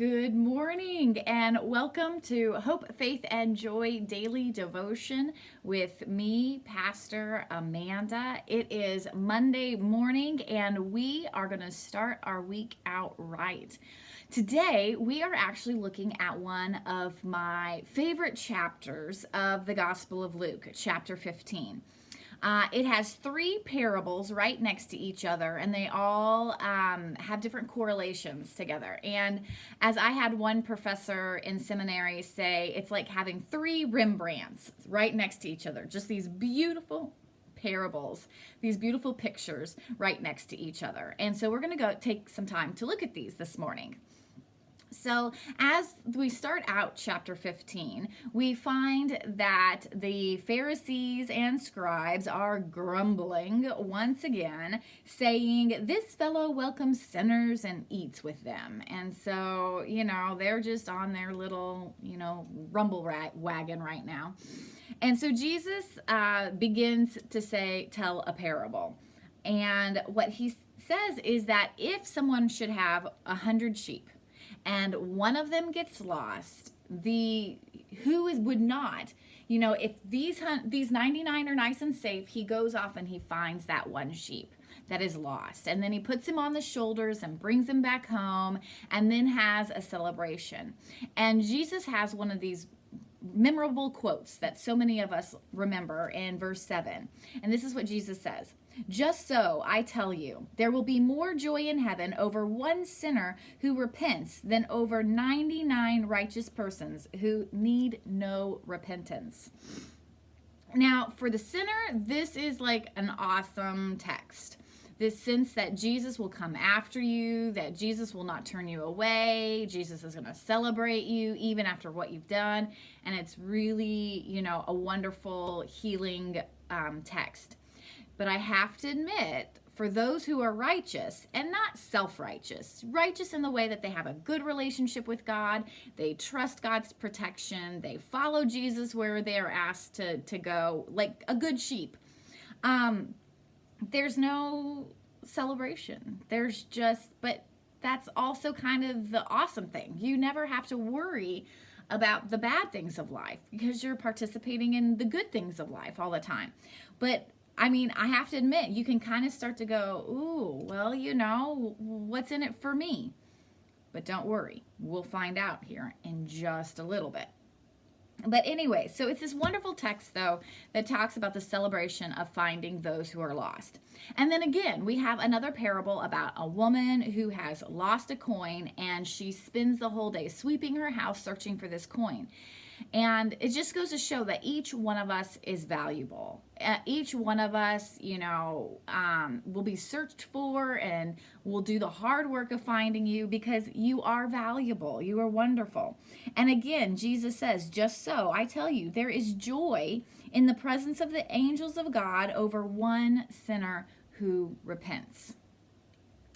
Good morning and welcome to Hope, Faith, and Joy Daily Devotion with me, Pastor Amanda. It is Monday morning and we are going to start our week out right. Today, we are actually looking at one of my favorite chapters of the Gospel of Luke, chapter 15. It has three parables right next to each other, and they all have different correlations together. And as I had one professor in seminary say, it's like having three Rembrandts right next to each other, just these beautiful parables, these beautiful pictures right next to each other. And so we're going to go take some time to look at these this morning. So, as we start out chapter 15, we find that the Pharisees and scribes are grumbling once again, saying, "This fellow welcomes sinners and eats with them." And so, they're just on their little, rumble wagon right now. And so Jesus begins to tell a parable. And what he says is that if someone should have 100 sheep, and one of them gets lost, would not, if these 99 are nice and safe, he goes off and he finds that one sheep that is lost, and then he puts him on the shoulders and brings him back home, and then has a celebration. And Jesus has one of these memorable quotes that so many of us remember in verse 7. And this is what Jesus says: "Just so, I tell you, there will be more joy in heaven over one sinner who repents than over 99 righteous persons who need no repentance." Now, for the sinner, this is like an awesome text. This sense that Jesus will come after you, that Jesus will not turn you away, Jesus is going to celebrate you even after what you've done. And it's really, a wonderful healing text. But I have to admit, for those who are righteous and not self-righteous, righteous in the way that they have a good relationship with God, they trust God's protection, they follow Jesus where they are asked to go, like a good sheep, there's no celebration. But that's also kind of the awesome thing. You never have to worry about the bad things of life because you're participating in the good things of life all the time. But I have to admit, you can kind of start to go, ooh, well, what's in it for me? But don't worry, we'll find out here in just a little bit. But anyway, so it's this wonderful text, though, that talks about the celebration of finding those who are lost. And then again, we have another parable about a woman who has lost a coin, and she spends the whole day sweeping her house searching for this coin. And it just goes to show that each one of us is valuable. Each one of us, will be searched for and will do the hard work of finding you because you are valuable. You are wonderful. And again, Jesus says, "Just so, I tell you, there is joy in the presence of the angels of God over one sinner who repents."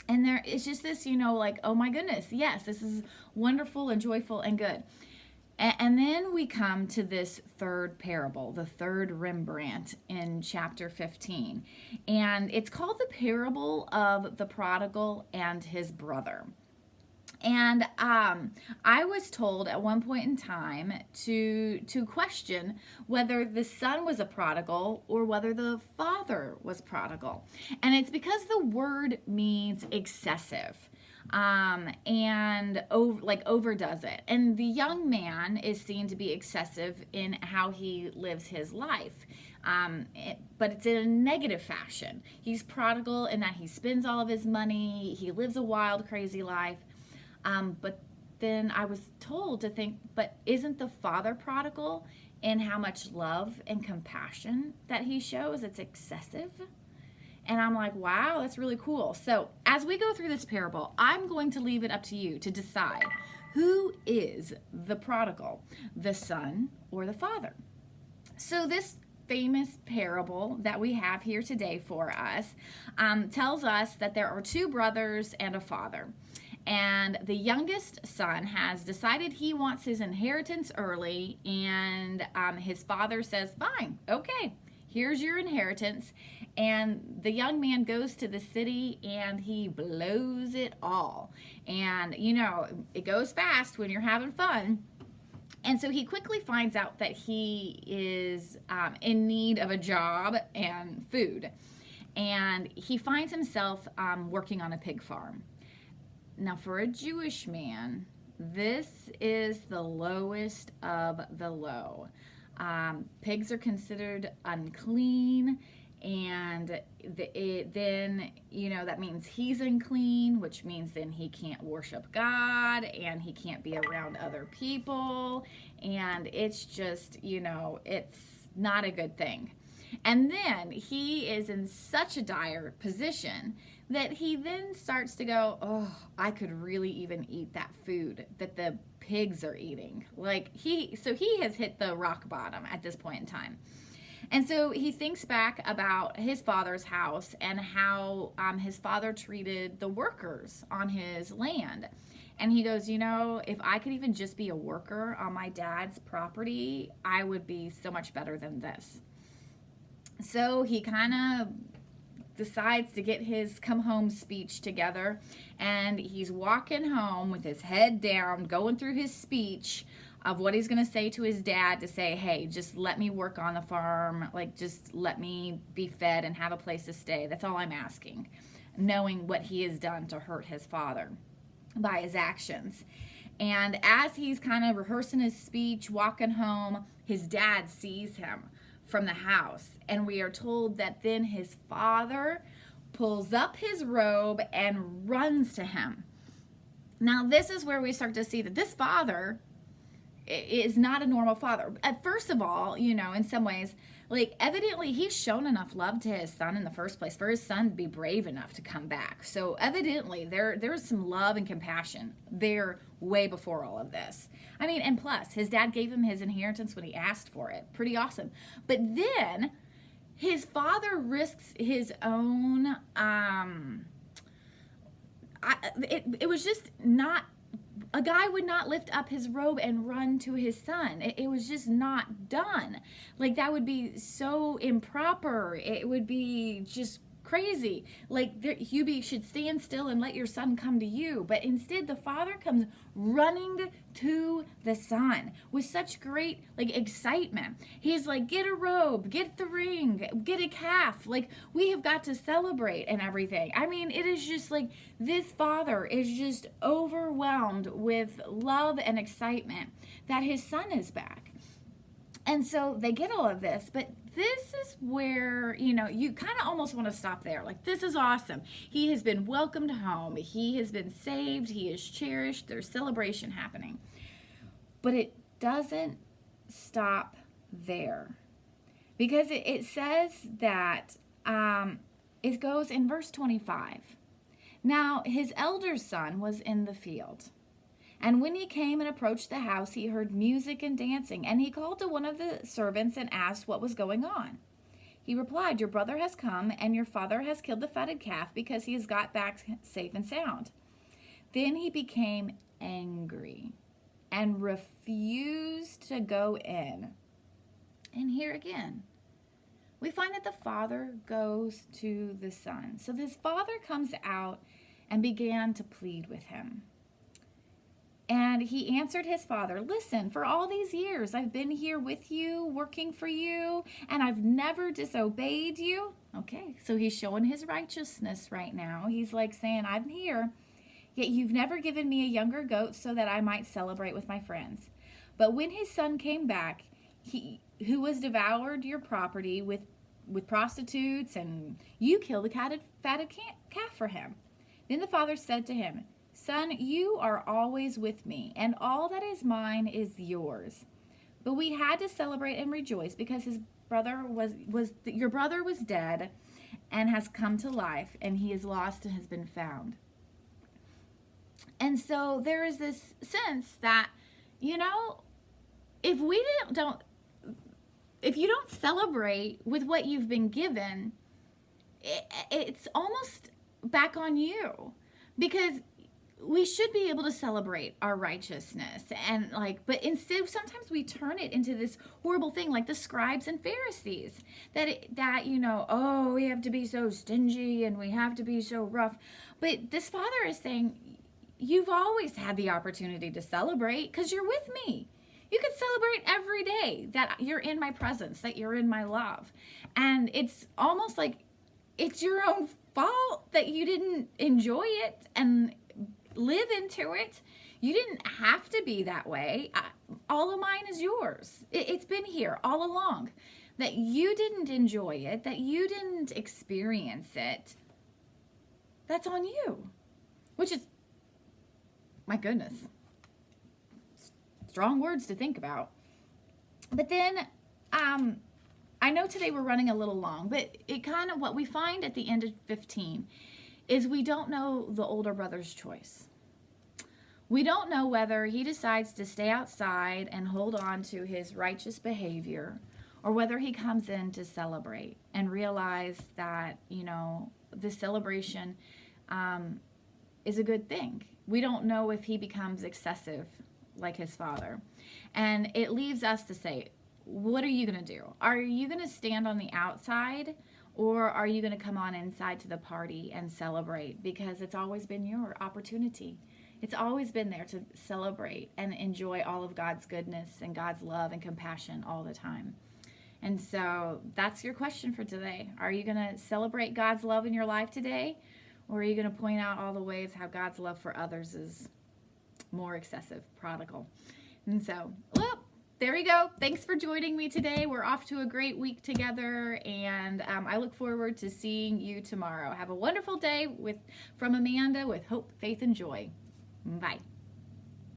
And there is just this, oh my goodness, yes, this is wonderful and joyful and good. And then we come to this third parable, the third Rembrandt in chapter 15. And it's called the parable of the prodigal and his brother. And I was told at one point in time to question whether the son was a prodigal or whether the father was prodigal. And it's because the word means excessive. And overdoes it. And the young man is seen to be excessive in how he lives his life. But it's in a negative fashion. He's prodigal in that he spends all of his money. He lives a wild, crazy life. But then I was told to think, but isn't the father prodigal in how much love and compassion that he shows? It's excessive. And I'm like, wow, that's really cool. So as we go through this parable, I'm going to leave it up to you to decide who is the prodigal, the son or the father. So this famous parable that we have here today for us tells us that there are two brothers and a father. And the youngest son has decided he wants his inheritance early, and his father says, fine, okay, here's your inheritance. And the young man goes to the city and he blows it all. And, it goes fast when you're having fun. And so he quickly finds out that he is in need of a job and food. And he finds himself working on a pig farm. Now, for a Jewish man, this is the lowest of the low. Pigs are considered unclean, and then, that means he's unclean, which means then he can't worship God, and he can't be around other people, and it's just, it's not a good thing. And then he is in such a dire position that he then starts to go, oh, I could really even eat that food that the pigs are eating. So he has hit the rock bottom at this point in time. And so he thinks back about his father's house and how his father treated the workers on his land. And he goes, if I could even just be a worker on my dad's property, I would be so much better than this. So he kind of decides to get his come home speech together, and he's walking home with his head down, going through his speech of what he's going to say to his dad to say, hey, just let me work on the farm, just let me be fed and have a place to stay. That's all I'm asking, knowing what he has done to hurt his father by his actions. And as he's kind of rehearsing his speech, walking home, his dad sees him from the house, and we are told that then his father pulls up his robe and runs to him. Now, this is where we start to see that this father is not a normal father. First of all, in some ways, evidently he's shown enough love to his son in the first place for his son to be brave enough to come back. So evidently there's some love and compassion there way before all of this. And plus his dad gave him his inheritance when he asked for it. Pretty awesome. But then his father risks his own, it was just not, a guy would not lift up his robe and run to his son. It was just not done. That would be so improper. It would be just crazy. You should stand still and let your son come to you. But instead, the father comes running to the son with such great excitement. He's like, get a robe, get the ring, get a calf. We have got to celebrate and everything. It is just this father is just overwhelmed with love and excitement that his son is back. And so they get all of this, but this is where, you kind of almost want to stop there. This is awesome. He has been welcomed home. He has been saved. He is cherished. There's celebration happening. But it doesn't stop there. Because it says that, it goes in verse 25. Now, his elder son was in the field. And when he came and approached the house, he heard music and dancing, and he called to one of the servants and asked what was going on. He replied, your brother has come, and your father has killed the fatted calf because he has got back safe and sound. Then he became angry and refused to go in. And here again, we find that the father goes to the son. So this father comes out and began to plead with him. And he answered his father, listen, for all these years I've been here with you, working for you, and I've never disobeyed you. Okay, so he's showing his righteousness right now. He's saying, I'm here, yet you've never given me a younger goat so that I might celebrate with my friends. But when his son came back, who has devoured your property with prostitutes, and you killed a fatted calf for him. Then the father said to him, son, you are always with me, and all that is mine is yours. But we had to celebrate and rejoice because your brother was dead and has come to life, and he is lost and has been found. And so there is this sense that, if you don't celebrate with what you've been given, it's almost back on you, because we should be able to celebrate our righteousness, and like, but instead sometimes we turn it into this horrible thing, like the scribes and Pharisees, that oh, we have to be so stingy and we have to be so rough. But this father is saying, you've always had the opportunity to celebrate because you're with me. You can celebrate every day that you're in my presence, that you're in my love. And it's almost like it's your own fault that you didn't enjoy it and live into it. You didn't have to be that way. All of mine is yours. It's been here all along. That you didn't enjoy it, that you didn't experience it, that's on you. Which is, my goodness, strong words to think about. But then, I know today we're running a little long, but it kind of, what we find at the end of 15 is we don't know the older brother's choice. We don't know whether he decides to stay outside and hold on to his righteous behavior, or whether he comes in to celebrate and realize that, the celebration is a good thing. We don't know if he becomes excessive like his father. And it leaves us to say, what are you going to do? Are you going to stand on the outside, or are you going to come on inside to the party and celebrate? Because it's always been your opportunity. It's always been there to celebrate and enjoy all of God's goodness and God's love and compassion all the time. And so that's your question for today. Are you going to celebrate God's love in your life today? Or are you going to point out all the ways how God's love for others is more excessive, prodigal? And so, well, there we go. Thanks for joining me today. We're off to a great week together, and I look forward to seeing you tomorrow. Have a wonderful day from Amanda with Hope, Faith, and Joy. Bye.